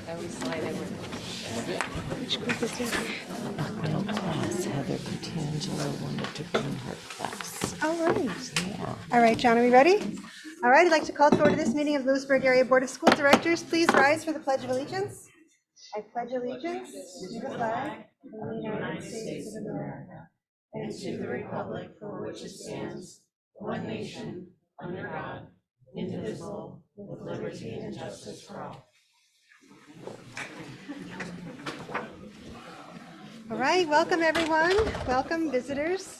I always slide in with Which group is it? Heather Petangelo wanted to bring her class. All right. Yeah. All right, John, are we ready? All right, I'd like to call to order this meeting of Lewisburg Area Board of School Directors. Please rise for the Pledge of Allegiance. I pledge allegiance to the flag of the United States of America and to the republic for which it stands, one nation, under God, indivisible, with liberty and justice for all. All right, welcome everyone. Welcome visitors.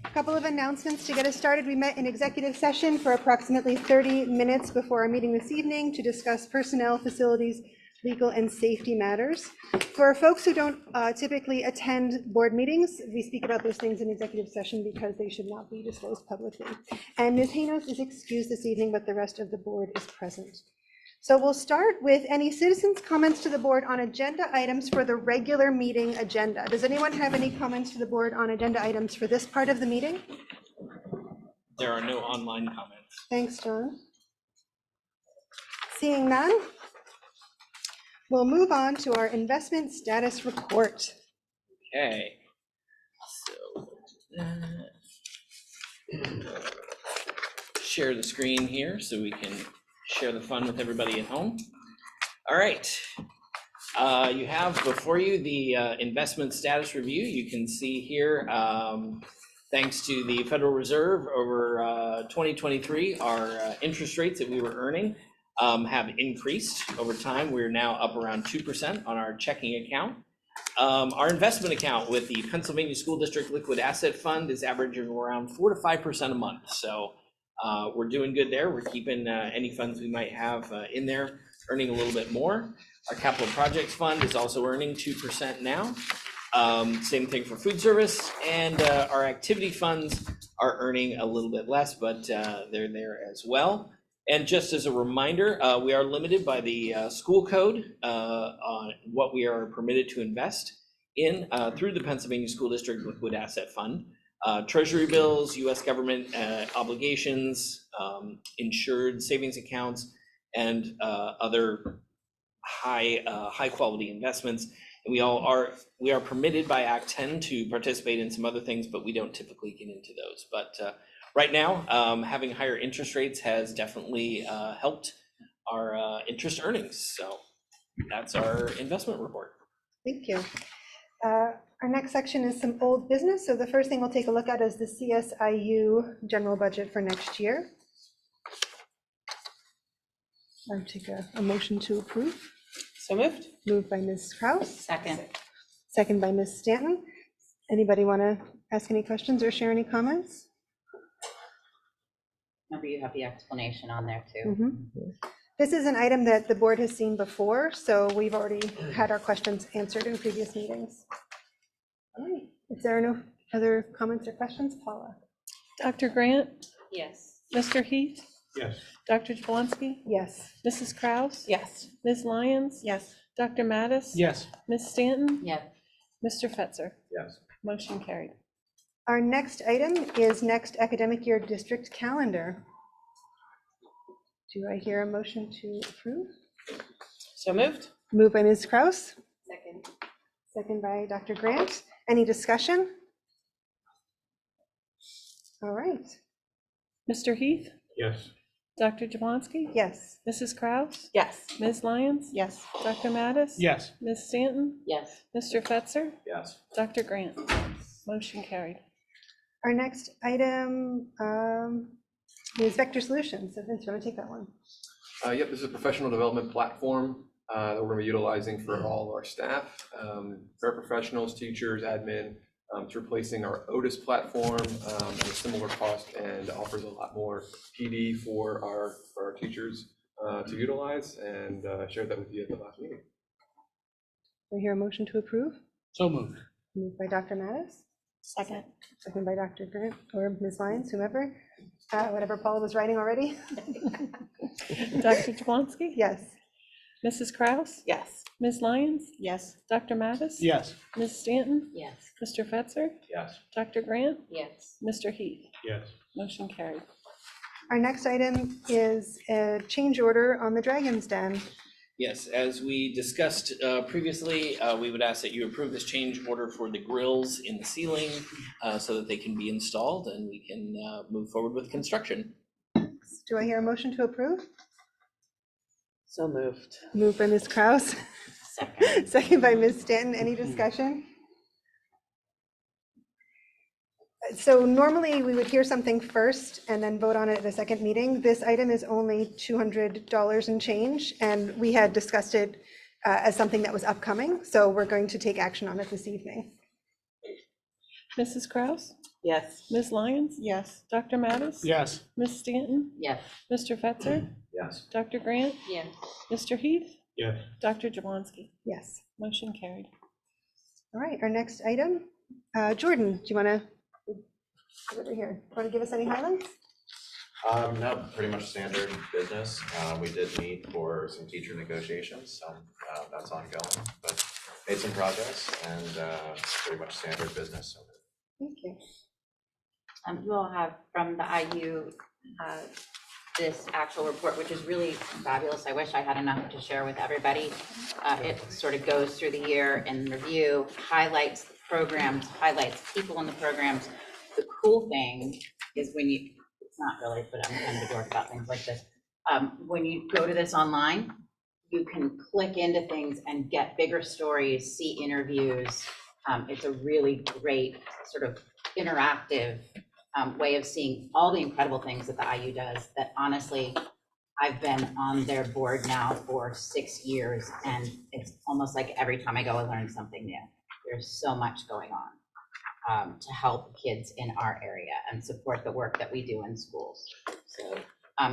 A couple of announcements to get us started. We met in executive session for approximately 30 minutes before our meeting this evening to discuss personnel, facilities, legal, and safety matters. For folks who don't typically attend board meetings, we speak about those things in executive session because they should not be disclosed publicly. And Ms. Haynos is excused this evening, but the rest of the board is present. So we'll start with any citizens' comments to the board on agenda items for the regular meeting agenda. Does anyone have any comments to the board on agenda items for this part of the meeting? There are no online comments. Thanks, John. Seeing none, we'll move on to our investment status report. Okay. So share the screen here so we can share the fun with everybody at home. All right. You have before you the investment status review. You can see here, thanks to the Federal Reserve over 2023, our interest rates that we were earning have increased over time. We're now up around 2% on our checking account. Our investment account with the Pennsylvania School District Liquid Asset Fund is averaging around 4 to 5% a month. So we're doing good there. We're keeping any funds we might have in there, earning a little bit more. Our capital projects fund is also earning 2% now. Same thing for food service, and our activity funds are earning a little bit less, but they're there as well. And just as a reminder, we are limited by the school code on what we are permitted to invest in through the Pennsylvania School District Liquid Asset Fund. Treasury bills, US government obligations, insured savings accounts, and other high quality investments. And we are permitted by Act 10 to participate in some other things, but we don't typically get into those. But right now, having higher interest rates has definitely helped our interest earnings. So that's our investment report. Thank you. Our next section is some old business. So the first thing we'll take a look at is the CSIU general budget for next year. I'll take a motion to approve. So moved. Moved by Ms. Kraus. Second. Second by Ms. Stanton. Anybody want to ask any questions or share any comments? Remember, you have the explanation on there too. This is an item that the board has seen before, so we've already had our questions answered in previous meetings. All right. If there are no other comments or questions, Paula. Dr. Grant, Yes. Mr. Heath, Yes. Dr. Jablonski, Yes. Mrs. Kraus, Yes. Ms. Lyons, Yes. Dr. Mattis, Yes. Ms. Stanton, Yes. Mr. Fetzer. Yes. Motion carried. Our next item is next academic year district calendar. Do I hear a motion to approve? So moved. Moved by Ms. Kraus, Second. second by Dr. Grant. Any discussion? All right. Mr. Heath, Yes. Dr. Jablonski, Yes. Mrs. Kraus, Yes. Ms. Lyons, Yes. Dr. Mattis, Yes. Ms. Stanton, Yes. Mr. Fetzer, Yes. Dr. Grant. Motion carried. Our next item is Vector Solutions. So Vince, you want to take that one? Yep, this is a professional development platform that we're going to be utilizing for all of our staff, paraprofessionals, teachers, admin. It's replacing our Otis platform at a similar cost and offers a lot more PD for our teachers to utilize, and shared that with you at the last meeting. Do I hear a motion to approve? So moved. Moved by Dr. Mattis, Second. second by Dr. Grant or Ms. Lyons, whomever, whatever Paula was writing already. Dr. Jablonski, Yes. Mrs. Kraus, Yes. Ms. Lyons, Yes. Dr. Mattis, Yes. Ms. Stanton, Yes. Mr. Fetzer, Yes. Dr. Grant, Yes. Mr. Heath. Yes. Motion carried. Our next item is a change order on the Dragon's Den. Yes, as we discussed previously, we would ask that you approve this change order for the grills in the ceiling so that they can be installed and we can move forward with construction. Do I hear a motion to approve? So moved. Moved by Ms. Kraus, Second. second by Ms. Stanton. Any discussion? So normally we would hear something first and then vote on it at a second meeting. This item is only $200 and change, and we had discussed it as something that was upcoming. So we're going to take action on it this evening. Mrs. Kraus? Yes. Ms. Lyons? Yes. Dr. Mattis? Yes. Ms. Stanton? Yes. Mr. Fetzer? Yes. Dr. Grant? Yes. Mr. Heath? Yes. Dr. Jablonski? Yes. Motion carried. All right, our next item. Jordan, do you want to, over here, want to give us any highlights? No, pretty much standard business. We did meet for some teacher negotiations, so that's ongoing, but made some progress and pretty much standard business. Thank you. You all have from the IU this actual report, which is really fabulous. I wish I had enough to share with everybody. It sort of goes through the year in review, highlights the programs, highlights people in the programs. The cool thing is when you, it's not really, but I'm kind of a dork about things like this. When you go to this online, you can click into things and get bigger stories, see interviews. It's a really great sort of interactive way of seeing all the incredible things that the IU does that honestly, I've been on their board now for 6 years, and it's almost like every time I go, I learn something new. There's so much going on to help kids in our area and support the work that we do in schools. So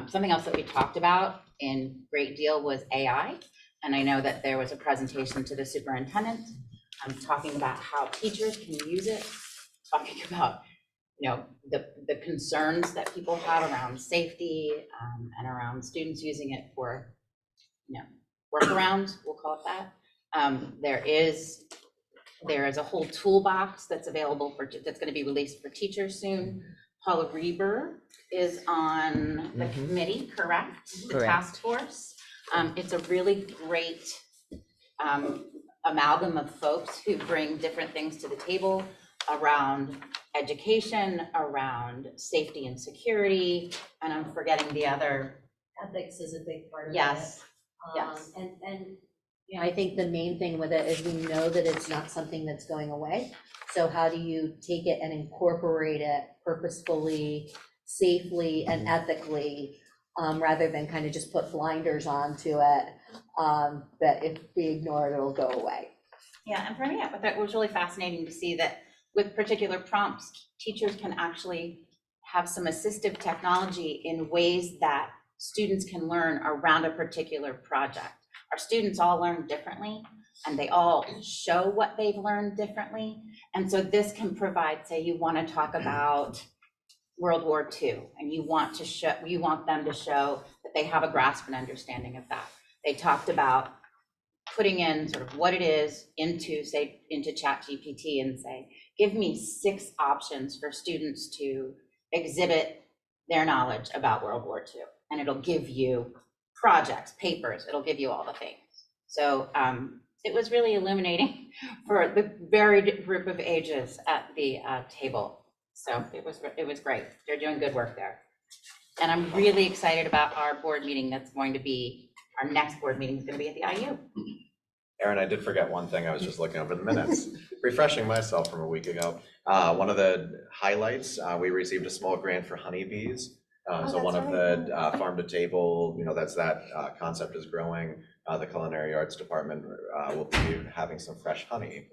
something else that we talked about in great deal was AI. And I know that there was a presentation to the superintendent talking about how teachers can use it, talking about the concerns that people have around safety and around students using it for workarounds, we'll call it that. There is a whole toolbox that's available that's going to be released for teachers soon. Paula Reber is on the committee, correct? The task force. It's a really great amalgam of folks who bring different things to the table around education, around safety and security, and I'm forgetting the other. Ethics is a big part of it. Yes. Yes. And I think the main thing with it is we know that it's not something that's going away. So how do you take it and incorporate it purposefully, safely, and ethically, rather than kind of just put blinders onto it, that if we ignore it, it'll go away. Yeah, and for me, it was really fascinating to see that with particular prompts, teachers can actually have some assistive technology in ways that students can learn around a particular project. Our students all learn differently, and they all show what they've learned differently. And so this can provide, say you want to talk about World War II, and you want them to show that they have a grasp and understanding of that. They talked about putting in sort of what it is into ChatGPT and say, give me 6 options for students to exhibit their knowledge about World War II. And it'll give you projects, papers, it'll give you all the things. So it was really illuminating for the varied group of ages at the table. So it was great. They're doing good work there. And I'm really excited about our board meeting that's going to be, our next board meeting is going to be at the IU. Aaron, I did forget one thing. I was just looking over the minutes, refreshing myself from a week ago. One of the highlights, we received a small grant for honeybees. So one of the farm to table, that concept is growing. The culinary arts department will be having some fresh honey.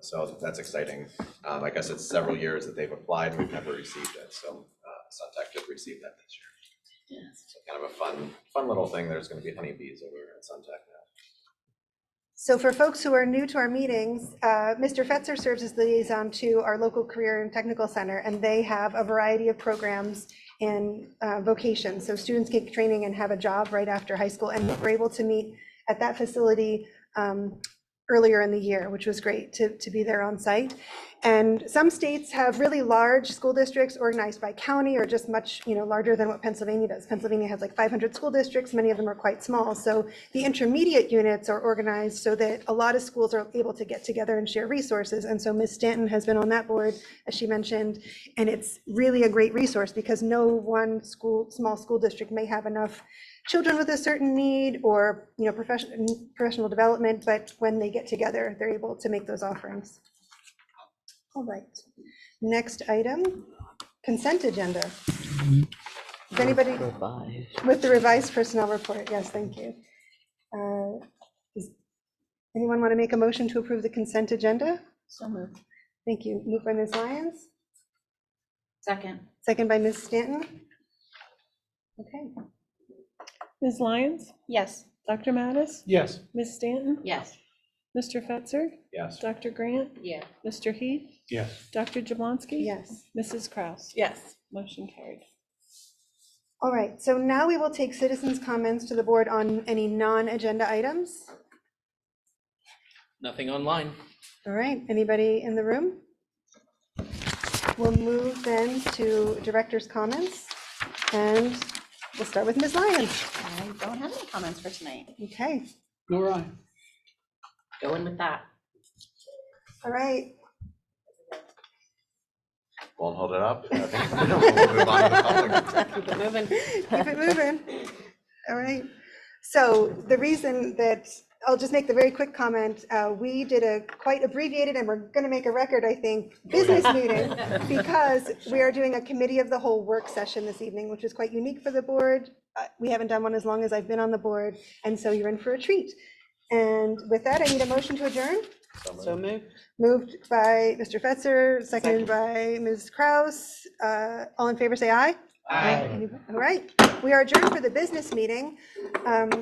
So that's exciting. I guess it's several years that they've applied and we've never received it. So Suntech did receive that this year. Yes. So kind of a fun little thing. There's going to be honeybees over at Suntech now. So for folks who are new to our meetings, Mr. Fetzer serves as the liaison to our local career and technical center, and they have a variety of programs in vocation. So students get training and have a job right after high school, and we're able to meet at that facility earlier in the year, which was great to be there on site. And some states have really large school districts organized by county or just much, larger than what Pennsylvania does. Pennsylvania has like 500 school districts, many of them are quite small. So the intermediate units are organized so that a lot of schools are able to get together and share resources. And so Ms. Stanton has been on that board, as she mentioned, and it's really a great resource because no one small school district may have enough children with a certain need or, professional development, but when they get together, they're able to make those offerings. All right, next item, consent agenda. Is anybody Revised. with the revised personnel report? Yes, thank you. Does anyone want to make a motion to approve the consent agenda? So moved. Thank you. Moved by Ms. Lyons, Second. second by Ms. Stanton. Okay, Ms. Lyons? Yes. Dr. Mattis? Yes. Ms. Stanton? Yes. Mr. Fetzer? Yes. Dr. Grant? Yeah. Mr. Heath? Yes. Dr. Jablonski? yes. Mrs. Kraus? Yes. Motion carried. All right, so now we will take citizens' comments to the board on any non-agenda items. Nothing online. All right, anybody in the room? We'll move then to director's comments, and we'll start with Ms. Lyons. I don't have any comments for tonight. Okay, Nor I. Going with that. all right. Won't hold it up. I think we'll move on to the public. Keep it moving. Keep it moving. All right. So the reason that, I'll just make the very quick comment, we did a quite abbreviated, and we're going to make a record, I think, business meeting, because we are doing a committee of the whole work session this evening, which is quite unique for the board. We haven't done one as long as I've been on the board, and so you're in for a treat. And with that, I need a motion to adjourn. So moved. Moved by Mr. Fetzer, seconded by Ms. Kraus. All in favor, say aye. Aye. All right, we are adjourned for the business meeting.